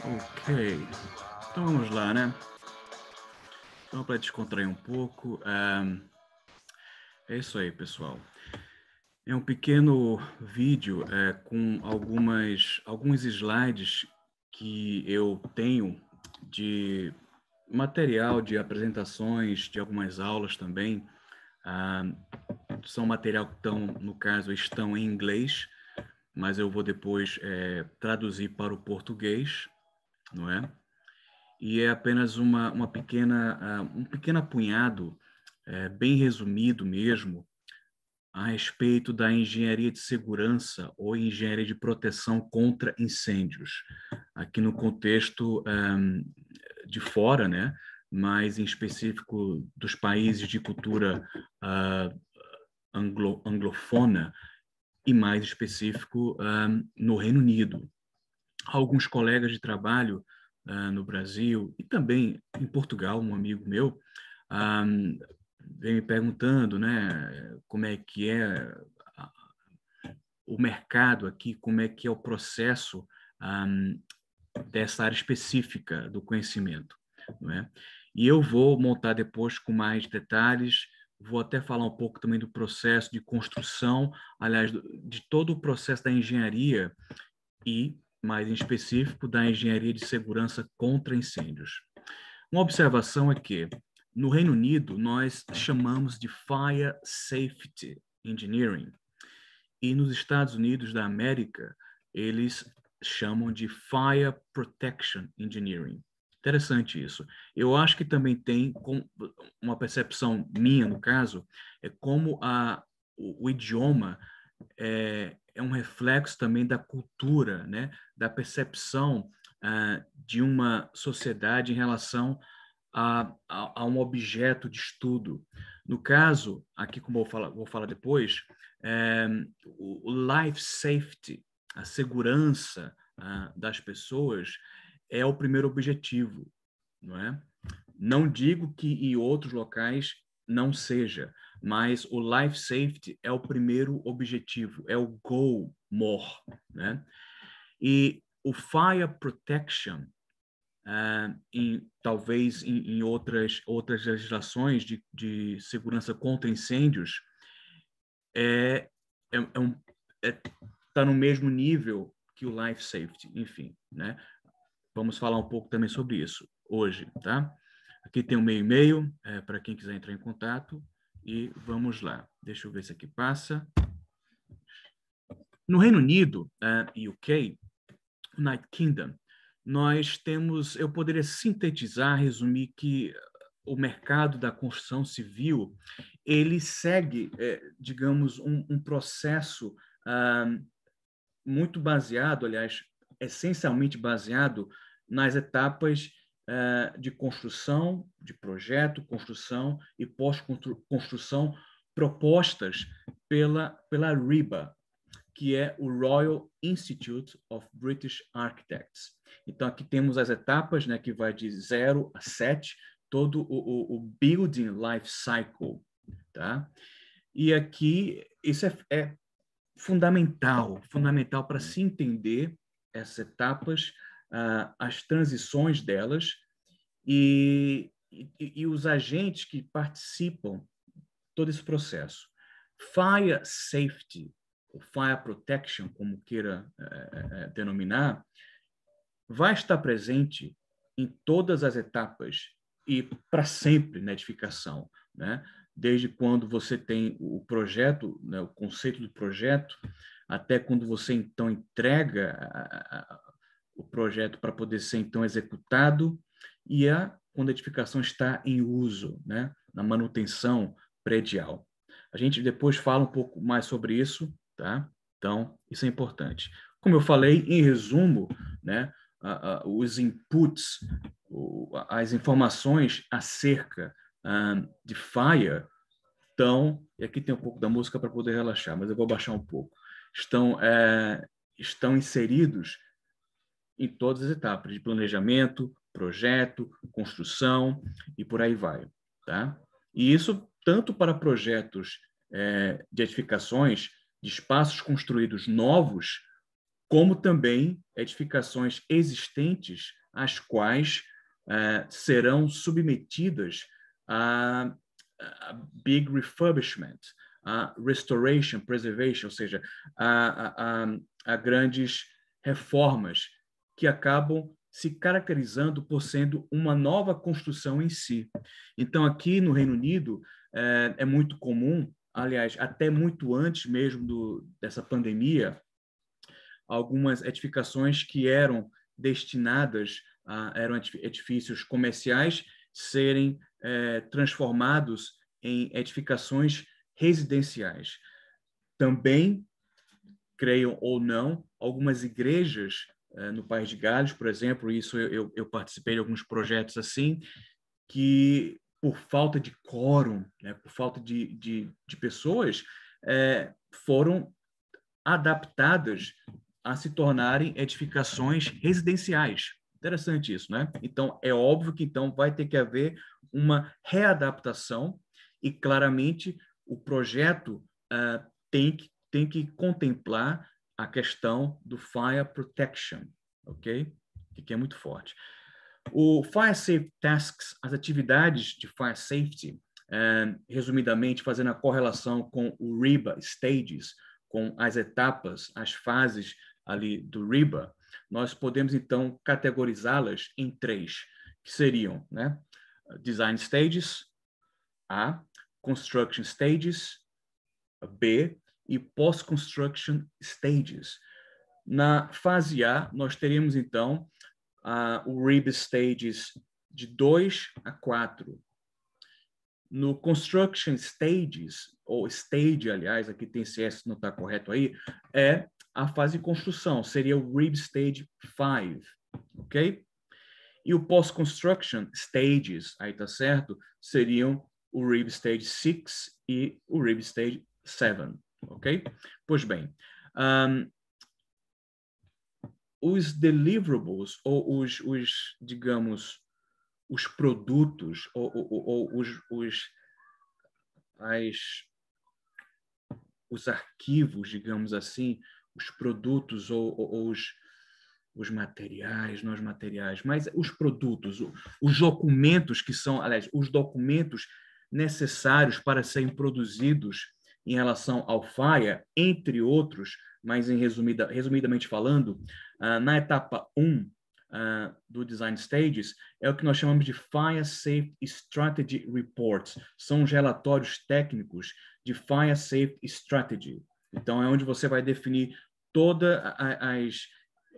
Ok, então vamos lá, né? Então, para descontrair um pouco, é isso aí, pessoal. É um pequeno vídeo com alguns slides que eu tenho de material de apresentações, de algumas aulas também. Ah, são material que estão, no caso, estão em inglês, mas eu vou depois traduzir para o português, não é? E é apenas um pequeno apunhado, bem resumido mesmo, a respeito da engenharia de segurança ou engenharia de proteção contra incêndios, aqui no contexto de fora, né? Mas em específico dos países de cultura anglofona e mais específico no Reino Unido. Alguns colegas de trabalho no Brasil e também em Portugal, um amigo meu, vem me perguntando, né, como é que é o mercado aqui, como é que é o processo dessa área específica do conhecimento, não é? E eu vou montar depois com mais detalhes, vou até falar um pouco também do processo de construção, aliás, de todo o processo da engenharia e, mais em específico, da engenharia de segurança contra incêndios. Uma observação é que, no Reino Unido, nós chamamos de Fire Safety Engineering, e nos Estados Unidos da América, eles chamam de Fire Protection Engineering. Interessante isso. Eu acho que também tem uma percepção minha, no caso, é como o idioma é um reflexo também da cultura, né? Da percepção de uma sociedade em relação a um objeto de estudo. No caso, aqui como eu vou falar depois, é, o life safety, a segurança das pessoas, é o primeiro objetivo, não é? Não digo que em outros locais não seja, mas o life safety é o primeiro objetivo, é o goal more, né? E o fire protection, talvez em outras legislações de segurança contra incêndios, é, tá no mesmo nível que o life safety, enfim, né? Vamos falar um pouco também sobre isso hoje, tá? Aqui tem um meu e-mail para quem quiser entrar em contato e vamos lá. Deixa eu ver se aqui passa. No Reino Unido, UK, United Kingdom, nós temos, eu poderia sintetizar, resumir que o mercado da construção civil, ele segue, digamos, um processo muito baseado, aliás, essencialmente baseado nas etapas de construção, de projeto, construção e pós-construção propostas pela RIBA, que é o Royal Institute of British Architects. Então, aqui temos as etapas, né, que vai de 0 a 7, todo o Building Life Cycle. Tá? E aqui, isso é fundamental para se entender essas etapas, as transições delas e os agentes que participam todo esse processo. Fire Safety, ou Fire Protection, como queira denominar, vai estar presente em todas as etapas e para sempre na edificação, né? Desde quando você tem o projeto, né, o conceito do projeto, até quando você então entrega o projeto para poder ser então executado e quando a edificação está em uso, né, na manutenção predial. A gente depois fala um pouco mais sobre isso, tá? Então, isso é importante. Como eu falei, em resumo, né, os inputs, as informações acerca de FIRE estão, e aqui tem um pouco da música para poder relaxar, mas eu vou baixar um pouco, estão inseridos em todas as etapas de planejamento, projeto, construção e por aí vai. Tá? E isso tanto para projetos de edificações, de espaços construídos novos, como também edificações existentes, as quais serão submetidas a big refurbishment, a restoration, preservation, ou seja, a grandes reformas que acabam se caracterizando por sendo uma nova construção em si. Então, aqui no Reino Unido, é muito comum, aliás, até muito antes mesmo dessa pandemia, algumas edificações que eram destinadas eram edifícios comerciais serem transformados em edificações residenciais. Também, creiam ou não, algumas igrejas no País de Gales, por exemplo, isso eu participei de alguns projetos assim, que por falta de quórum, né, por falta de pessoas, foram adaptadas a se tornarem edificações residenciais. Interessante isso, né? Então, é óbvio que então vai ter que haver uma readaptação e, claramente, o projeto tem que contemplar a questão do fire protection, ok? Que é muito forte. O Fire Safety Tasks, as atividades de Fire Safety, resumidamente, fazendo a correlação com o RIBA Stages, com as etapas, as fases ali do RIBA, nós podemos, então, categorizá-las em 3, que seriam, né? Design Stages, A, Construction Stages, B, e Post-Construction Stages. Na fase A, nós teríamos, então, o RIB Stages de 2 a 4. No Construction Stages, ou Stage, aliás, aqui tem CS, não está correto aí, é a fase de construção, seria o RIB Stage 5, ok? E o Post-Construction Stages, aí tá certo, seriam o RIB Stage 6 e o RIB Stage 7, ok? Pois bem, os deliverables, ou digamos, os produtos, ou os arquivos, digamos assim, os produtos ou os materiais, não os materiais, mas os produtos, os documentos que são, aliás, os documentos necessários para serem produzidos em relação ao FIRE, entre outros, mas resumidamente falando, na etapa 1 do Design Stages, é o que nós chamamos de Fire Safety Strategy Reports. São os relatórios técnicos de Fire Safety Strategy. Então, é onde você vai definir todas as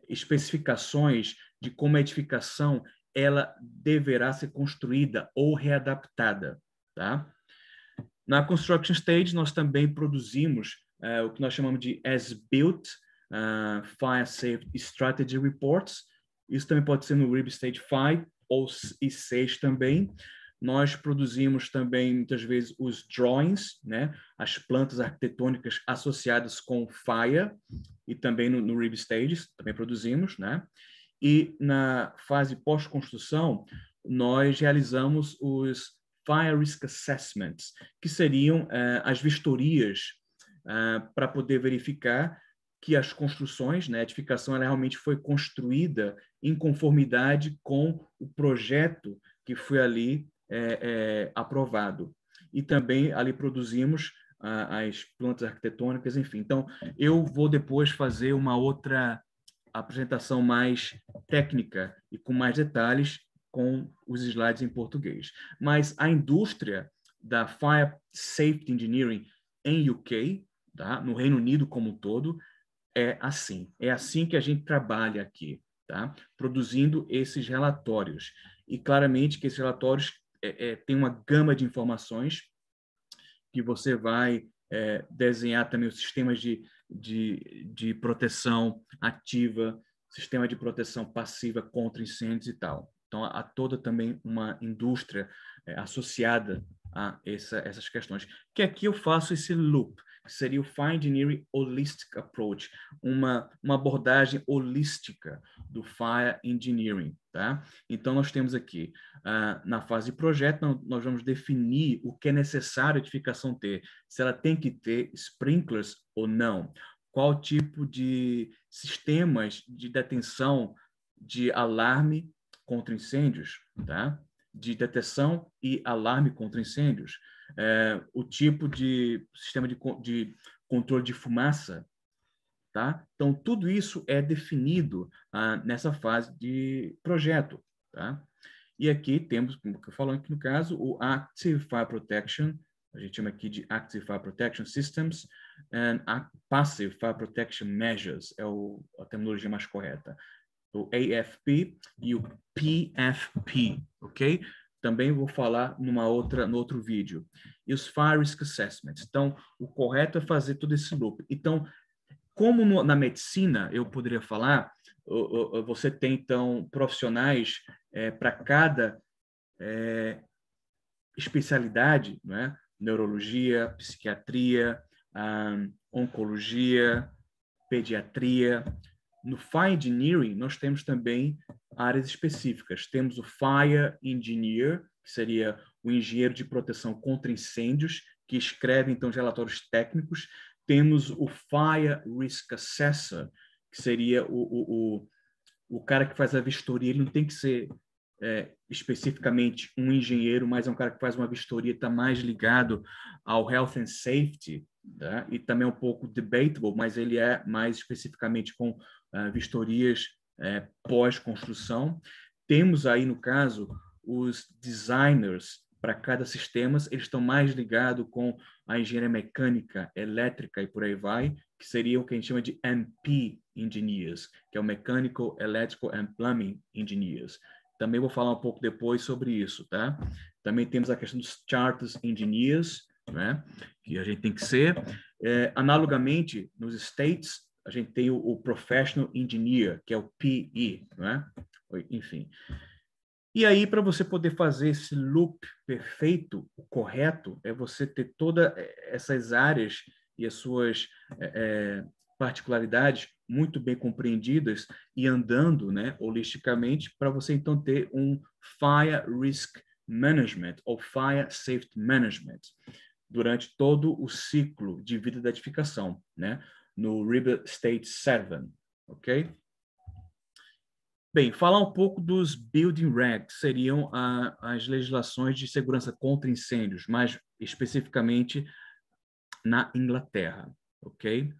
especificações de como a edificação ela deverá ser construída ou readaptada, tá? Na Construction Stage, nós também produzimos o que nós chamamos de As-Built Fire Safety Strategy Reports. Isso também pode ser no RIB Stage 5 ou e 6 também. Nós produzimos também, muitas vezes, os drawings, né? As plantas arquitetônicas associadas com FIRE, e também no RIB Stages, também produzimos, né? E na fase pós-construção, nós realizamos os Fire Risk Assessments, que seriam as vistorias para poder verificar que as construções, né, a edificação, ela realmente foi construída em conformidade com o projeto que foi ali aprovado. E também ali produzimos as plantas arquitetônicas, enfim. Então, eu vou depois fazer uma outra apresentação mais técnica e com mais detalhes com os slides em português. Mas a indústria da Fire Safety Engineering em UK, tá? No Reino Unido como um todo, é assim que a gente trabalha aqui, tá? Produzindo esses relatórios. E claramente que esses relatórios têm uma gama de informações que você vai desenhar também os sistemas de proteção ativa, sistema de proteção passiva contra incêndios e tal. Então, há toda também uma indústria associada a essas questões. Que aqui eu faço esse loop, que seria o Fire Engineering Holistic Approach, uma abordagem holística do Fire Engineering. Tá? Então, nós temos aqui, na fase de projeto, nós vamos definir o que é necessário a edificação ter, se ela tem que ter sprinklers ou não, qual tipo de sistemas de detenção de alarme contra incêndios, tá? De detecção e alarme contra incêndios, o tipo de sistema de controle de fumaça, tá? Então, tudo isso é definido nessa fase de projeto, tá? E aqui temos, como eu falando aqui no caso, o Active Fire Protection, a gente chama aqui de Active Fire Protection Systems, and Passive Fire Protection Measures, é a terminologia mais correta. O AFP e o PFP, ok? Também vou falar no outro vídeo. E os Fire Risk Assessments. Então, o correto é fazer todo esse loop. Então, como na medicina, eu poderia falar, você tem, então, profissionais para cada especialidade, né? Neurologia, psiquiatria, oncologia, pediatria. No Fire Engineering, nós temos também áreas específicas. Temos o Fire Engineer, que seria o engenheiro de proteção contra incêndios, que escreve, então, os relatórios técnicos. Temos o Fire Risk Assessor, que seria o cara que faz a vistoria. Ele não tem que ser especificamente um engenheiro, mas é um cara que faz uma vistoria, está mais ligado ao Health and Safety, tá? E também é um pouco debatable, mas ele é mais especificamente com vistorias pós-construção. Temos aí, no caso, os designers para cada sistema, eles estão mais ligados com a engenharia mecânica, elétrica e por aí vai, que seria o que a gente chama de MP Engineers, que é o Mechanical, Electrical and Plumbing Engineers. Também vou falar um pouco depois sobre isso, tá? Também temos a questão dos Charters Engineers, né? Que a gente tem que ser. Analogamente, nos States, a gente tem o Professional Engineer, que é o PE, né? Enfim. E aí, para você poder fazer esse loop perfeito, o correto, é você ter todas essas áreas e as suas particularidades muito bem compreendidas e andando, né, holisticamente, para você então ter um Fire Risk Management ou Fire Safety Management durante todo o ciclo de vida da edificação, né, no RIBA State 7, ok? Bem, falar um pouco dos Building Regs, seriam as legislações de segurança contra incêndios, mais especificamente na Inglaterra, ok?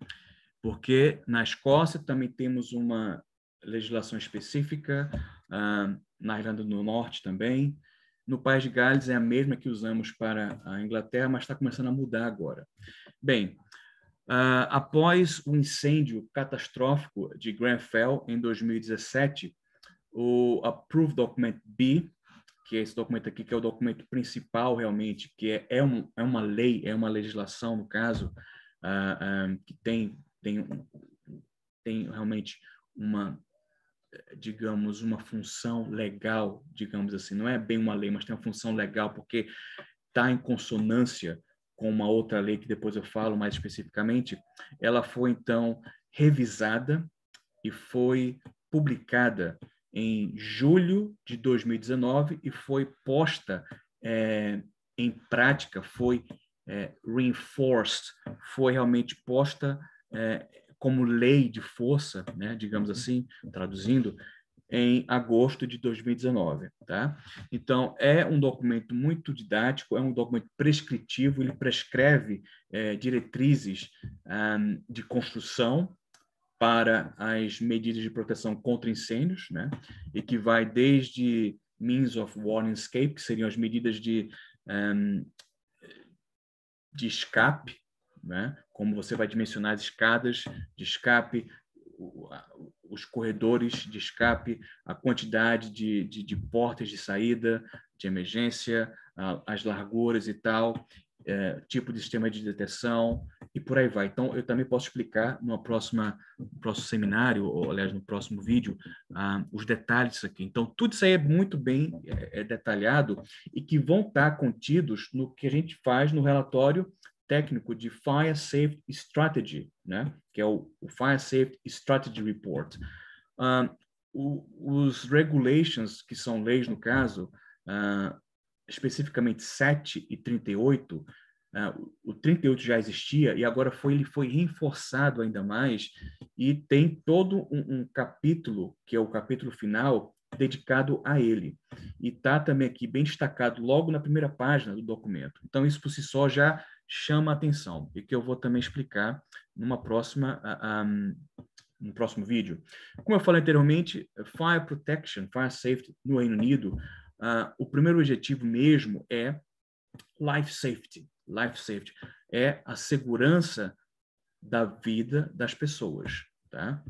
Porque na Escócia também temos uma legislação específica, na Irlanda do Norte também. No País de Gales é a mesma que usamos para a Inglaterra, mas está começando a mudar agora. Bem, após o incêndio catastrófico de Grenfell em 2017, o Approved Document B, que é esse documento aqui, que é o documento principal realmente, que é uma lei, é uma legislação, no caso, que tem realmente uma, digamos, uma função legal, digamos assim, não é bem uma lei, mas tem uma função legal, porque está em consonância com uma outra lei que depois eu falo mais especificamente. Ela foi, então, revisada e foi publicada em julho de 2019 e foi posta em prática, foi reinforced, foi realmente posta como lei de força, né, digamos assim, traduzindo, em agosto de 2019, tá? Então, é um documento muito didático, é um documento prescritivo, ele prescreve diretrizes de construção para as medidas de proteção contra incêndios, né? E que vai desde means of warning escape, que seriam as medidas de escape, né? Como você vai dimensionar as escadas de escape, os corredores de escape, a quantidade de portas de saída, de emergência, as larguras e tal, tipo de sistema de detecção e por aí vai. Então, eu também posso explicar no próximo seminário, ou aliás, no próximo vídeo, os detalhes disso aqui. Então, tudo isso aí é muito bem detalhado e que vão estar contidos no que a gente faz no relatório técnico de Fire Safety Strategy, né? Que é o Fire Safety Strategy Report. Os regulations, que são leis no caso, especificamente 7 e 38, o 38 já existia e agora ele foi reforçado ainda mais e tem todo um capítulo, que é o capítulo final, dedicado a ele. E está também aqui bem destacado logo na primeira página do documento. Então, isso por si só já chama a atenção e que eu vou também explicar no próximo vídeo. Como eu falei anteriormente, Fire Protection, Fire Safety no Reino Unido, o primeiro objetivo mesmo é Life Safety. Life Safety é a segurança da vida das pessoas, tá?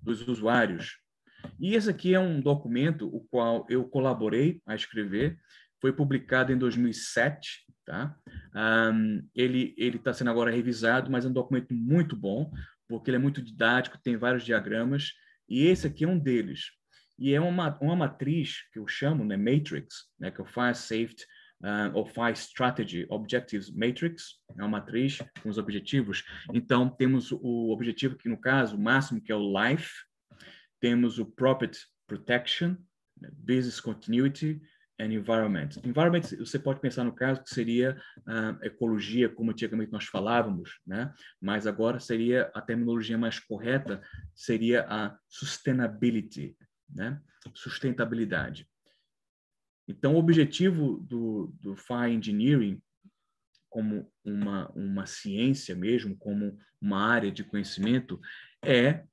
Dos usuários. E esse aqui é um documento o qual eu colaborei a escrever, foi publicado em 2007, tá? Ele está sendo agora revisado, mas é um documento muito bom, porque ele é muito didático, tem vários diagramas, e esse aqui é um deles. E é uma matriz que eu chamo, né, Matrix, né, que é o Fire Safety ou Fire Strategy Objectives Matrix, é uma matriz com os objetivos. Então, temos o objetivo que, no caso, o máximo, que é o Life, temos o Property Protection, Business Continuity and Environment. Environment, você pode pensar no caso que seria ecologia, como antigamente nós falávamos, né? Mas agora seria a terminologia mais correta, seria a sustainability, né? Sustentabilidade. Então, o objetivo do Fire Engineering, como uma ciência mesmo, como uma área de conhecimento, é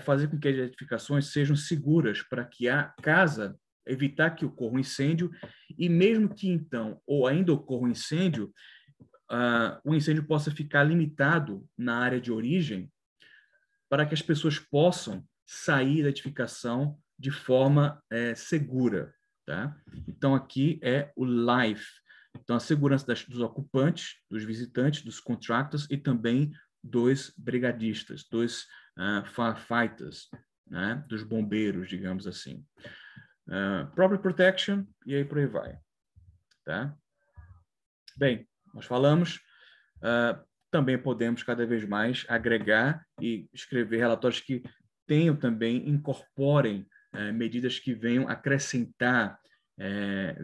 fazer com que as edificações sejam seguras para que a casa, evitar que ocorra um incêndio, e mesmo que então, ou ainda ocorra um incêndio, o incêndio possa ficar limitado na área de origem para que as pessoas possam sair da edificação de forma segura, tá? Então, aqui é o life. Então, a segurança dos ocupantes, dos visitantes, dos contractors e também dos brigadistas, dos firefighters, né? Dos bombeiros, digamos assim. Property protection, e aí por aí vai. Tá? Bem, nós falamos, também podemos cada vez mais agregar e escrever relatórios que tenham também, incorporem medidas que venham acrescentar,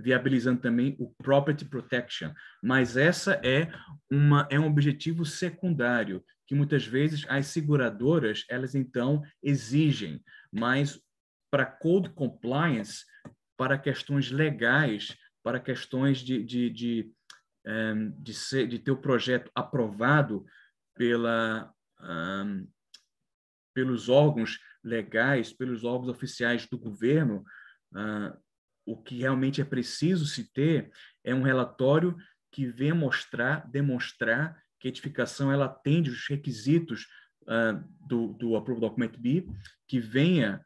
viabilizando também o property protection. Mas essa é um objetivo secundário, que muitas vezes as seguradoras, elas então exigem, mas para code compliance, para questões legais, para questões de ter o projeto aprovado pelos órgãos legais, pelos órgãos oficiais do governo, o que realmente é preciso se ter é um relatório que venha demonstrar que a edificação ela atende os requisitos do Approved Document B, que venha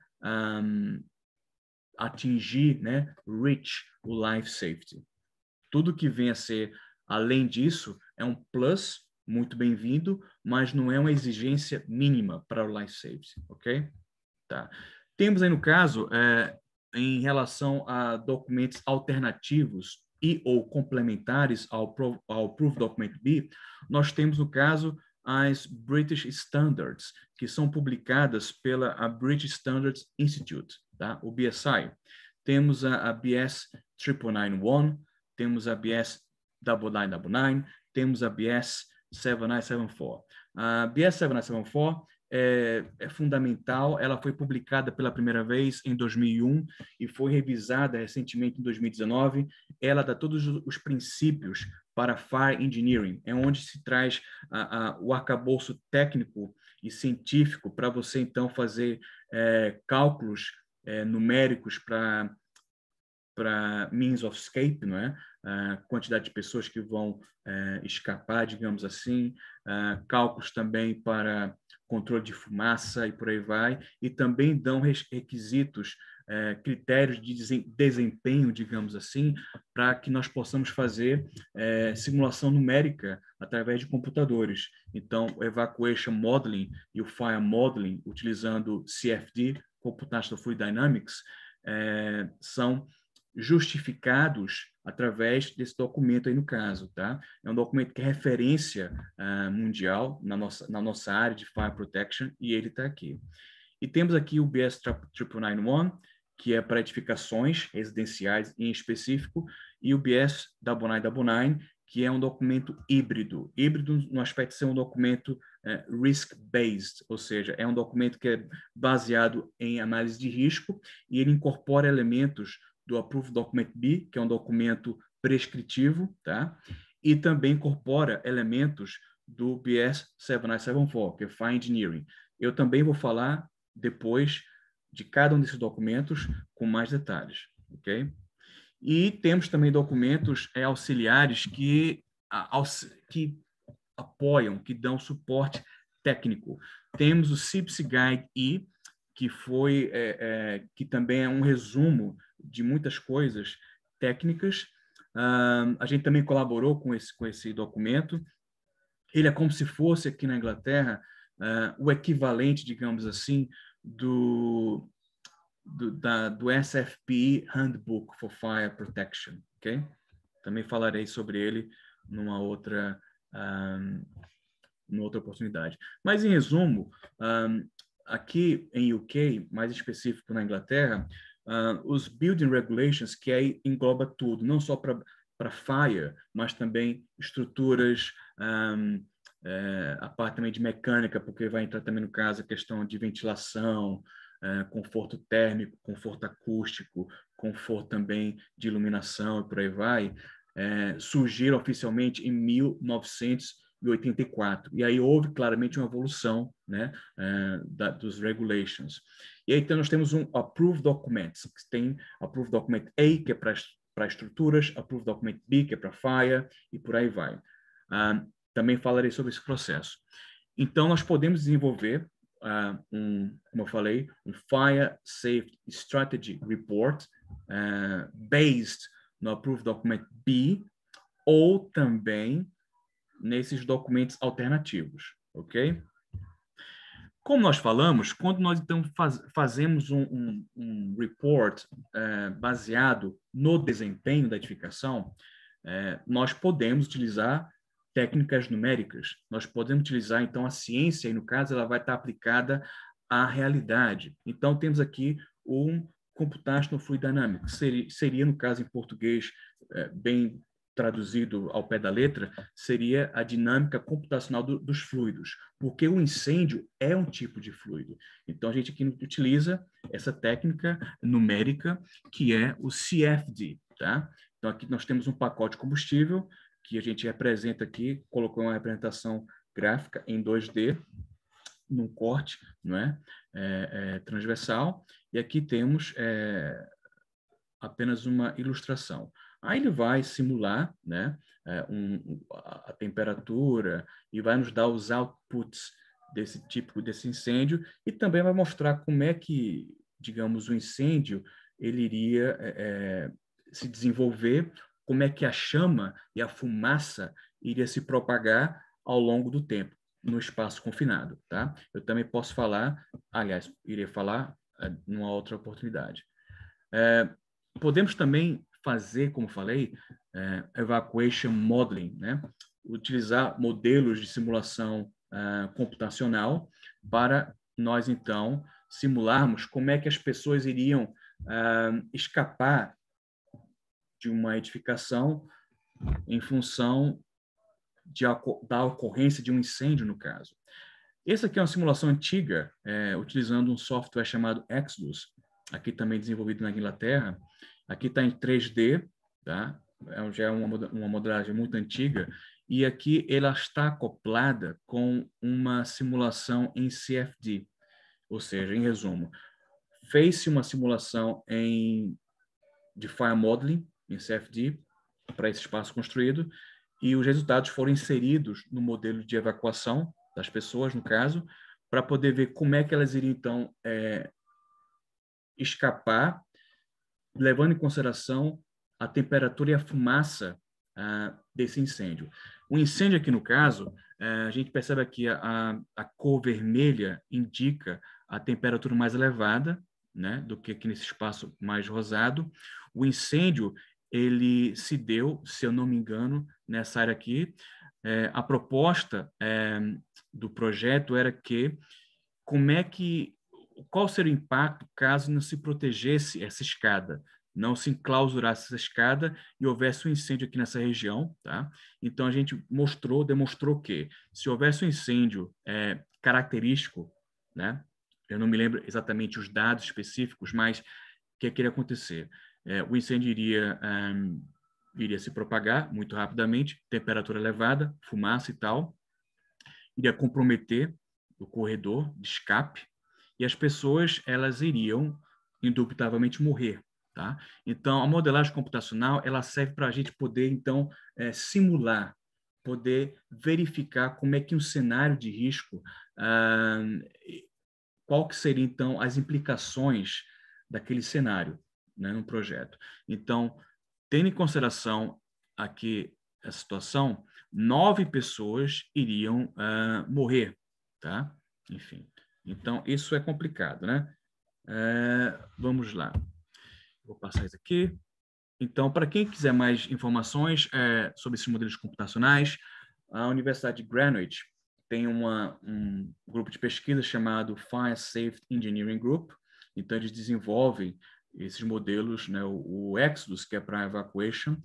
atingir, né, reach o life safety. Tudo que venha a ser além disso é um plus muito bem-vindo, mas não é uma exigência mínima para o life safety, ok? Tá. Temos aí no caso, em relação a documentos alternativos e ou complementares ao Proof Document B, nós temos no caso as British Standards, que são publicadas pela British Standards Institute, tá? O BSI. Temos a BS 9991, temos a BS 9999, temos a BS 7974. A BS 7974 é fundamental, ela foi publicada pela primeira vez em 2001 e foi revisada recentemente em 2019. Ela dá todos os princípios para Fire Engineering, é onde se traz o arcabouço técnico e científico para você, então, fazer cálculos numéricos para means of escape, não é? Quantidade de pessoas que vão escapar, digamos assim, cálculos também para controle de fumaça e por aí vai, e também dão requisitos, critérios de desempenho, digamos assim, para que nós possamos fazer simulação numérica através de computadores. Então, o Evacuation Modeling e o Fire Modeling, utilizando CFD, Computational Fluid Dynamics, são justificados através desse documento aí no caso, tá? É um documento que é referência mundial na nossa área de Fire Protection e ele está aqui. E temos aqui o BS 9991, que é para edificações residenciais em específico, e o BS 9999, que é um documento híbrido. Híbrido no aspecto de ser um documento risk-based, ou seja, é um documento que é baseado em análise de risco e ele incorpora elementos do Approved Document B, que é um documento prescritivo, tá? E também incorpora elementos do BS 7974, que é Fine Engineering. Eu também vou falar depois de cada um desses documentos com mais detalhes, ok? E temos também documentos auxiliares que apoiam, que dão suporte técnico. Temos o CIPS Guide E, que também é um resumo de muitas coisas técnicas. A gente também colaborou com esse documento. Ele é como se fosse aqui na Inglaterra o equivalente, digamos assim, do SFPE Handbook for Fire Protection, ok? Também falarei sobre ele numa outra oportunidade. Mas, em resumo, aqui em UK, mais específico na Inglaterra, os Building Regulations, que aí engloba tudo, não só para fire, mas também estruturas, a parte também de mecânica, porque vai entrar também no caso a questão de ventilação, conforto térmico, conforto acústico, conforto também de iluminação e por aí vai, surgiram oficialmente em 1984. E aí houve claramente uma evolução, né, dos regulations. E aí então nós temos um Approved Documents, que tem Approved Document A, que é para estruturas, Approved Document B, que é para fire, e por aí vai. Também falarei sobre esse processo. Então, nós podemos desenvolver como eu falei, um Fire Safety Strategy Report based no Approved Document B ou também nesses documentos alternativos, ok? Como nós falamos, quando nós então fazemos um report baseado no desempenho da edificação, nós podemos utilizar técnicas numéricas. Nós podemos utilizar, então, a ciência, e no caso, ela vai estar aplicada à realidade. Então, temos aqui um Computational Fluid Dynamics, seria no caso, em português, bem traduzido ao pé da letra, seria a dinâmica computacional dos fluidos, porque o incêndio é um tipo de fluido. Então, a gente aqui utiliza essa técnica numérica, que é o CFD, tá? Então, aqui nós temos um pacote de combustível, que a gente representa aqui, colocou uma representação gráfica em 2D, num corte, não é? Transversal, e aqui temos apenas uma ilustração. Aí ele vai simular, né, a temperatura e vai nos dar os outputs desse incêndio e também vai mostrar como é que, digamos, o incêndio ele iria se desenvolver, como é que a chama e a fumaça iria se propagar ao longo do tempo, no espaço confinado, tá? Eu também posso falar, aliás, irei falar numa outra oportunidade. Podemos também fazer, como falei, evacuation modeling, né? Utilizar modelos de simulação computacional para nós, então, simularmos como é que as pessoas iriam escapar de uma edificação em função da ocorrência de um incêndio, no caso. Essa aqui é uma simulação antiga, utilizando um software chamado Exodus, aqui também desenvolvido na Inglaterra. Aqui está em 3D, tá? Já é uma modelagem muito antiga, e aqui ela está acoplada com uma simulação em CFD, ou seja, em resumo, fez-se uma simulação de Fire Modeling, em CFD, para esse espaço construído, e os resultados foram inseridos no modelo de evacuação das pessoas, no caso, para poder ver como é que elas iriam, então, escapar, levando em consideração a temperatura e a fumaça desse incêndio. O incêndio aqui, no caso, a gente percebe aqui a cor vermelha indica a temperatura mais elevada, né, do que aqui nesse espaço mais rosado. O incêndio, ele se deu, se eu não me engano, nessa área aqui. A proposta do projeto era que qual seria o impacto caso não se protegesse essa escada, não se enclausurasse essa escada e houvesse um incêndio aqui nessa região, tá? Então a gente demonstrou que se houvesse um incêndio característico, né? Eu não me lembro exatamente os dados específicos, mas o que iria acontecer? O incêndio iria se propagar muito rapidamente, temperatura elevada, fumaça e tal, iria comprometer o corredor de escape e as pessoas elas iriam indubitavelmente morrer, tá? Então a modelagem computacional ela serve para a gente poder então simular, poder verificar como é que um cenário de risco, qual que seria então as implicações daquele cenário, né, no projeto. Então, tendo em consideração aqui a situação, 9 pessoas iriam morrer, tá? Enfim, então isso é complicado, né? Vamos lá. Vou passar isso aqui. Então, para quem quiser mais informações sobre esses modelos computacionais, a Universidade de Greenwich tem um grupo de pesquisa chamado Fire Safety Engineering Group. Então, eles desenvolvem esses modelos, né, o Exodus, que é para evacuation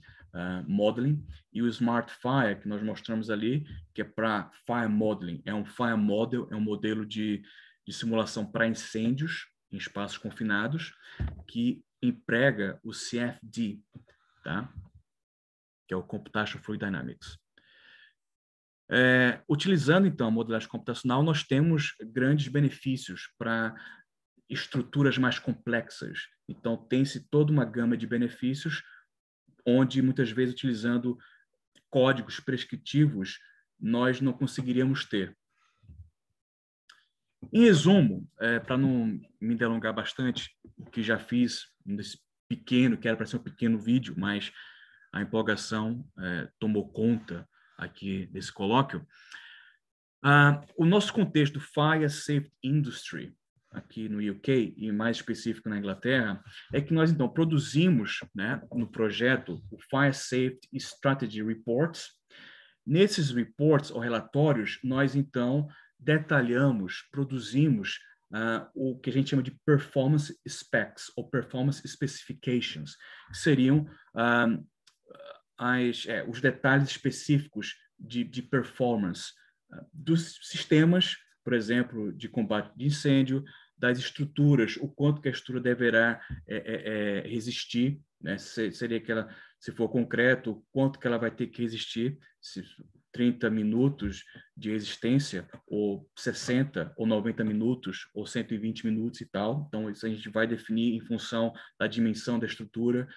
modeling, e o Smart Fire, que nós mostramos ali, que é para fire modeling. É um fire model, é um modelo de simulação para incêndios em espaços confinados, que emprega o CFD, tá? Que é o Computational Fluid Dynamics. Utilizando, então, a modelagem computacional, nós temos grandes benefícios para estruturas mais complexas. Então, tem-se toda uma gama de benefícios, onde, muitas vezes, utilizando códigos prescritivos, nós não conseguiríamos ter. Em resumo, para não me delongar bastante, o que já fiz nesse pequeno, que era para ser um pequeno vídeo, mas a empolgação tomou conta aqui desse colóquio. O nosso contexto Fire Safety Industry, aqui no UK, e mais específico na Inglaterra, é que nós, então, produzimos, né, no projeto o Fire Safety Strategy Reports. Nesses reports ou relatórios, nós, então, detalhamos, produzimos o que a gente chama de performance specs ou performance specifications, que seriam os detalhes específicos de performance dos sistemas, por exemplo, de combate de incêndio, das estruturas, o quanto que a estrutura deverá resistir, né? Seria que ela, se for concreto, o quanto que ela vai ter que resistir, se 30 minutos de resistência, ou 60, ou 90 minutos, ou 120 minutos e tal. Então, isso a gente vai definir em função da dimensão da estrutura,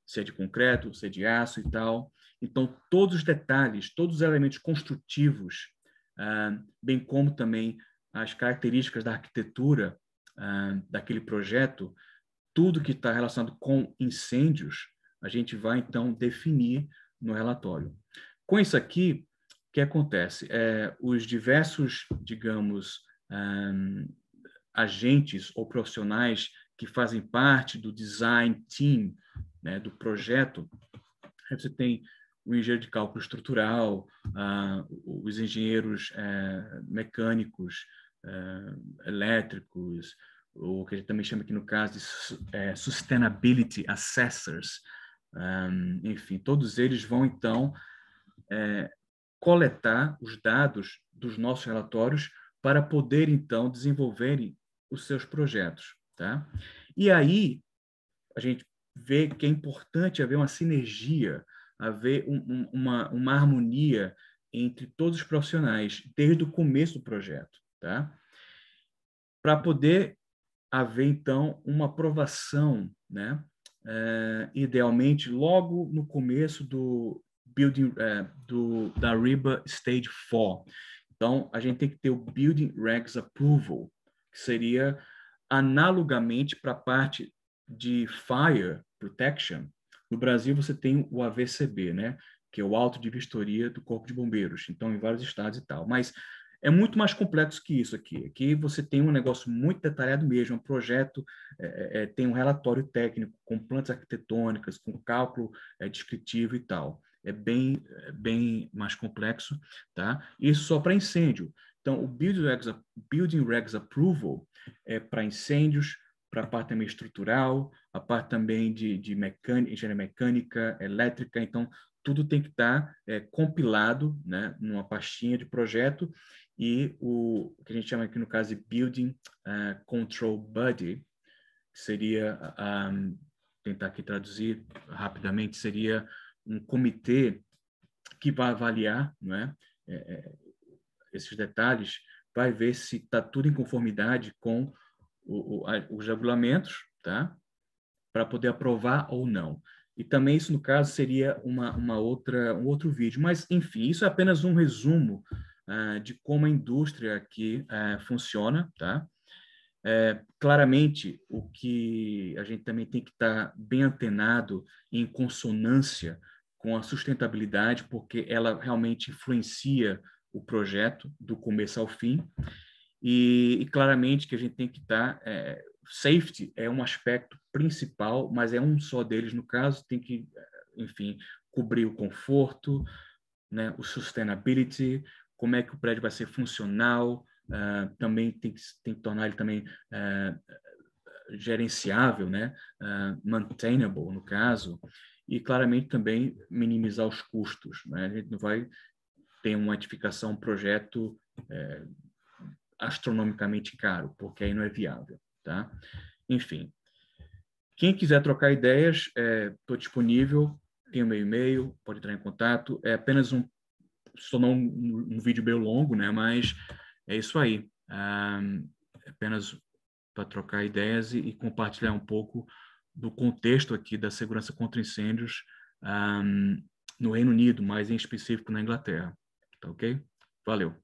se é de concreto, se é de aço e tal. Então, todos os detalhes, todos os elementos construtivos, bem como também as características da arquitetura daquele projeto, tudo que está relacionado com incêndios, a gente vai, então, definir no relatório. Com isso aqui, o que acontece? Os diversos, digamos, agentes ou profissionais que fazem parte do design team, né, do projeto, você tem o engenheiro de cálculo estrutural, os engenheiros mecânicos, elétricos, o que a gente também chama aqui no caso de sustainability assessors, enfim, todos eles vão então coletar os dados dos nossos relatórios para poder então desenvolverem os seus projetos, tá? E aí a gente vê que é importante haver uma sinergia, haver uma harmonia entre todos os profissionais desde o começo do projeto, tá? Para poder haver então uma aprovação, né? Idealmente logo no começo do building da RIBA Stage 4. Então a gente tem que ter o Building Regs Approval, que seria analogamente para a parte de Fire Protection. No Brasil você tem o AVCB, né? Que é o Auto de Vistoria do Corpo de Bombeiros. Então em vários estados e tal, mas é muito mais complexo que isso aqui. Aqui você tem um negócio muito detalhado mesmo, um projeto, tem um relatório técnico com plantas arquitetônicas, com cálculo descritivo e tal. É bem mais complexo, tá? Isso só para incêndio. Então, o Building Regs Approval é para incêndios, para a parte também estrutural, a parte também de mecânica, engenharia mecânica, elétrica. Então, tudo tem que estar compilado, né, numa pastinha de projeto, e o que a gente chama aqui no caso de Building Control Body, que seria, tentar aqui traduzir rapidamente, seria um comitê que vai avaliar, não é, esses detalhes, vai ver se está tudo em conformidade com os regulamentos, tá? Para poder aprovar ou não. E também isso, no caso, seria um outro vídeo. Mas, enfim, isso é apenas um resumo de como a indústria aqui funciona, tá? Claramente, o que a gente também tem que estar bem antenado em consonância com a sustentabilidade, porque ela realmente influencia o projeto do começo ao fim. E claramente que a gente tem que estar... safety é um aspecto principal, mas é um só deles no caso, tem que, enfim, cobrir o conforto, né, o sustainability, como é que o prédio vai ser funcional, também tem que tornar ele também gerenciável, né, maintainable no caso, e claramente também minimizar os custos, né? A gente não vai ter uma edificação, um projeto astronomicamente caro, porque aí não é viável, tá? Enfim, quem quiser trocar ideias, estou disponível, tem o meu e-mail, pode entrar em contato, é apenas se tornou um vídeo bem longo, né? Mas é isso aí. Apenas para trocar ideias e compartilhar um pouco do contexto aqui da segurança contra incêndios no Reino Unido, mais em específico na Inglaterra. Tá ok? Valeu.